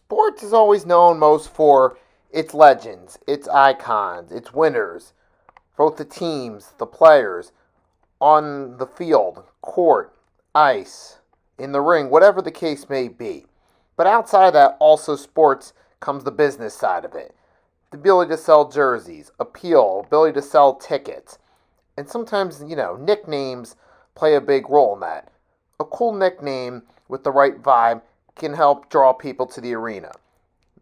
Sports is always known most for its legends, its icons, its winners, both the teams, the players, on the field, court, ice, in the ring, whatever the case may be. But outside of that, also sports comes the business side of it. The ability to sell jerseys, appeal, ability to sell tickets. And sometimes, nicknames play a big role in that. A cool nickname with the right vibe can help draw people to the arena.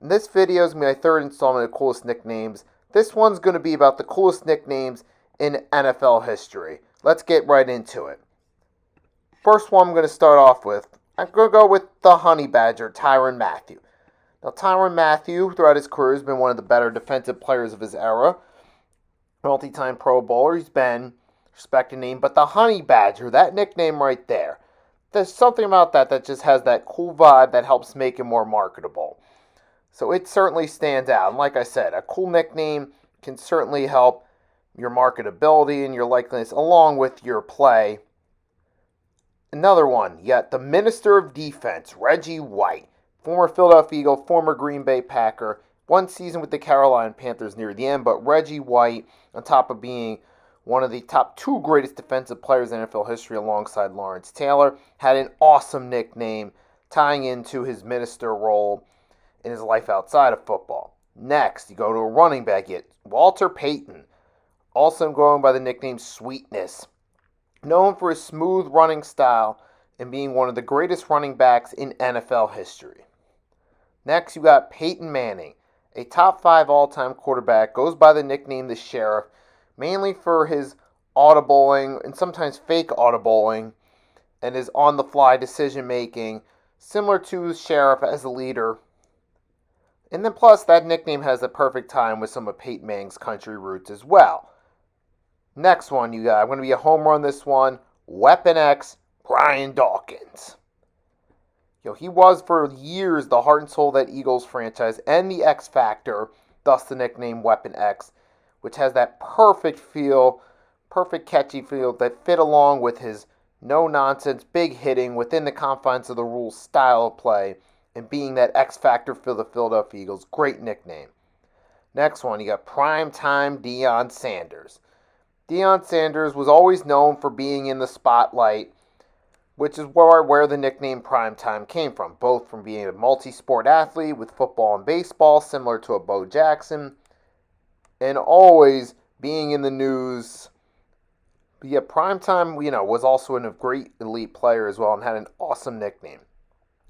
This video is going to be my third installment of coolest nicknames. This one's going to be about the coolest nicknames in NFL history. Let's get right into it. First one I'm going to start off with, I'm going to go with the Honey Badger, Tyrann Mathieu. Now, Tyrann Mathieu, throughout his career, has been one of the better defensive players of his era. Multi-time Pro Bowler. He's been respected name, but the Honey Badger, that nickname right there, there's something about that just has that cool vibe that helps make him more marketable. So it certainly stands out. And like I said, a cool nickname can certainly help your marketability and your likeliness along with your play. Another one, you got the Minister of Defense, Reggie White, former Philadelphia Eagle, former Green Bay Packer, one season with the Carolina Panthers near the end, but Reggie White, on top of being one of the top two greatest defensive players in NFL history alongside Lawrence Taylor, had an awesome nickname tying into his minister role in his life outside of football. Next, you go to a running back, yet Walter Payton, also going by the nickname Sweetness, known for his smooth running style and being one of the greatest running backs in NFL history. Next, you got Peyton Manning, a top 5 all-time quarterback, goes by the nickname the Sheriff, mainly for his audibling and sometimes fake audibling and his on-the-fly decision-making, similar to the Sheriff as a leader. And then plus, that nickname has a perfect time with some of Peyton Manning's country roots as well. Next one you got, I'm going to be a home run this one, Weapon X, Brian Dawkins. He was for years the heart and soul of that Eagles franchise and the X Factor, thus the nickname Weapon X, which has that perfect feel, perfect catchy feel that fit along with his no-nonsense, big hitting within the confines of the rules style of play, and being that X Factor for the Philadelphia Eagles. Great nickname. Next one, you got Primetime Deion Sanders. Deion Sanders was always known for being in the spotlight, which is where the nickname Primetime came from, both from being a multi-sport athlete with football and baseball, similar to a Bo Jackson, and always being in the news. But yeah, Primetime, was also a great elite player as well and had an awesome nickname.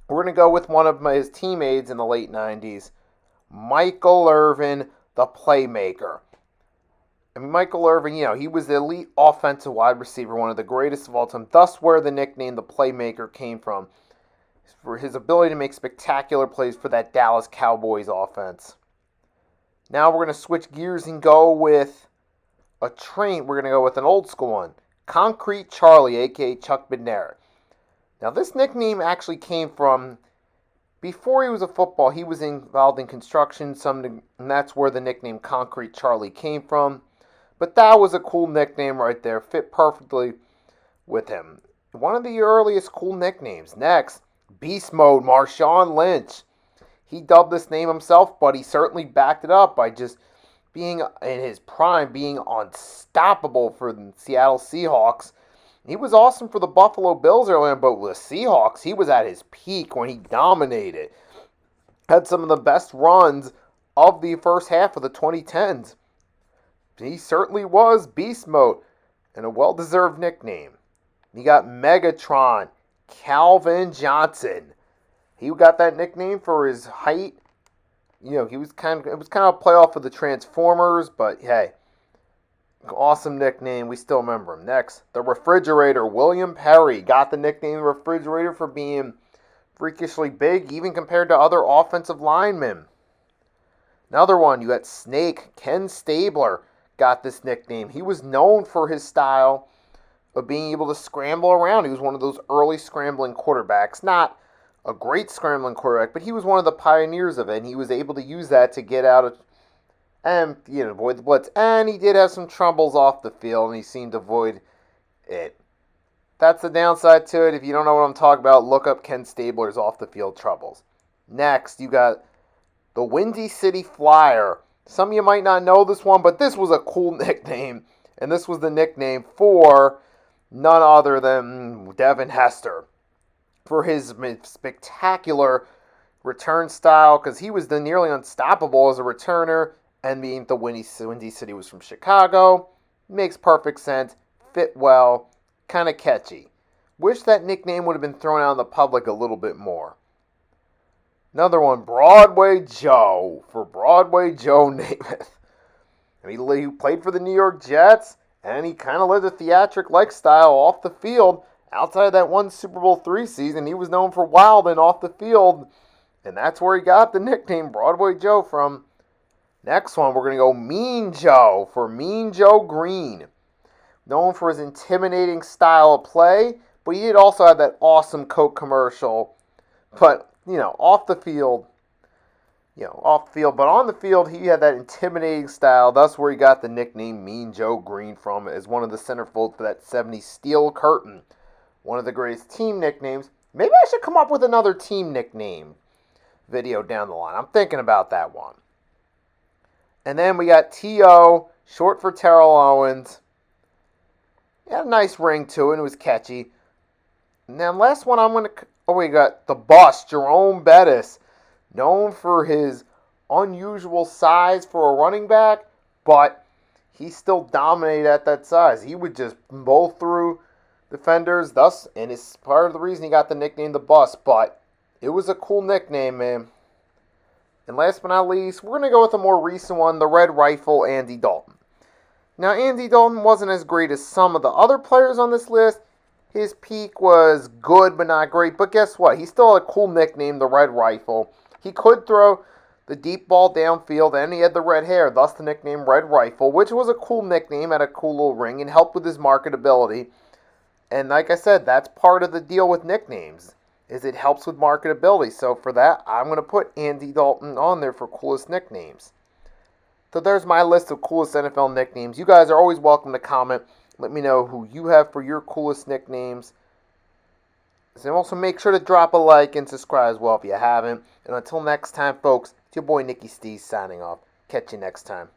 We're going to go with one of his teammates in the late 90s, Michael Irvin, the Playmaker. Michael Irvin, he was the elite offensive wide receiver, one of the greatest of all time, thus where the nickname the Playmaker came from, for his ability to make spectacular plays for that Dallas Cowboys offense. Now we're going to switch gears and go with we're going to go with an old school one, Concrete Charlie, a.k.a. Chuck Bednarik. Now this nickname actually came from, before he was a football, he was involved in construction, and that's where the nickname Concrete Charlie came from. But that was a cool nickname right there, fit perfectly with him. One of the earliest cool nicknames. Next, Beast Mode, Marshawn Lynch. He dubbed this name himself, but he certainly backed it up by just being in his prime, being unstoppable for the Seattle Seahawks. He was awesome for the Buffalo Bills earlier, but with the Seahawks, he was at his peak when he dominated. Had some of the best runs of the first half of the 2010s. He certainly was Beast Mode, and a well-deserved nickname. You got Megatron, Calvin Johnson. He got that nickname for his height. It was kind of a playoff of the Transformers, but hey, awesome nickname. We still remember him. Next, the Refrigerator, William Perry, got the nickname the Refrigerator for being freakishly big, even compared to other offensive linemen. Another one, you got Snake, Ken Stabler, got this nickname. He was known for his style of being able to scramble around. He was one of those early scrambling quarterbacks. Not a great scrambling quarterback, but he was one of the pioneers of it, and he was able to use that to get out of and avoid the blitz. And he did have some troubles off the field, and he seemed to avoid it. That's the downside to it. If you don't know what I'm talking about, look up Ken Stabler's off the field troubles. Next, you got the Windy City Flyer. Some of you might not know this one, but this was a cool nickname. And this was the nickname for none other than Devin Hester for his spectacular return style, because he was the nearly unstoppable as a returner, and being the Windy City was from Chicago. Makes perfect sense, fit well, kind of catchy. Wish that nickname would have been thrown out in the public a little bit more. Another one, Broadway Joe, for Broadway Joe Namath. He played for the New York Jets, and he kind of lived a theatric lifestyle off the field. Outside of that one Super Bowl III season, he was known for wilding off the field, and that's where he got the nickname Broadway Joe from. Next one, we're going to go Mean Joe for Mean Joe Green. Known for his intimidating style of play, but he did also have that awesome Coke commercial. But, off the field, but on the field, he had that intimidating style. That's where he got the nickname Mean Joe Green from, as one of the centerfolds for that 70s Steel Curtain. One of the greatest team nicknames. Maybe I should come up with another team nickname video down the line. I'm thinking about that one. And then we got T.O., short for Terrell Owens. It had a nice ring to it. It was catchy. And then last one we got the Bus, Jerome Bettis. Known for his unusual size for a running back, but he still dominated at that size. He would just bowl through defenders, and it's part of the reason he got the nickname the Bus, but it was a cool nickname, man. And last but not least, we're going to go with a more recent one, the Red Rifle, Andy Dalton. Now, Andy Dalton wasn't as great as some of the other players on this list. His peak was good, but not great. But guess what? He still had a cool nickname, the Red Rifle. He could throw the deep ball downfield, and he had the red hair, thus the nickname Red Rifle, which was a cool nickname, had a cool little ring, and helped with his marketability. And like I said, that's part of the deal with nicknames, is it helps with marketability. So for that, I'm going to put Andy Dalton on there for coolest nicknames. So there's my list of coolest NFL nicknames. You guys are always welcome to comment. Let me know who you have for your coolest nicknames. So also make sure to drop a like and subscribe as well if you haven't. And until next time, folks, it's your boy Nicky Steez signing off. Catch you next time.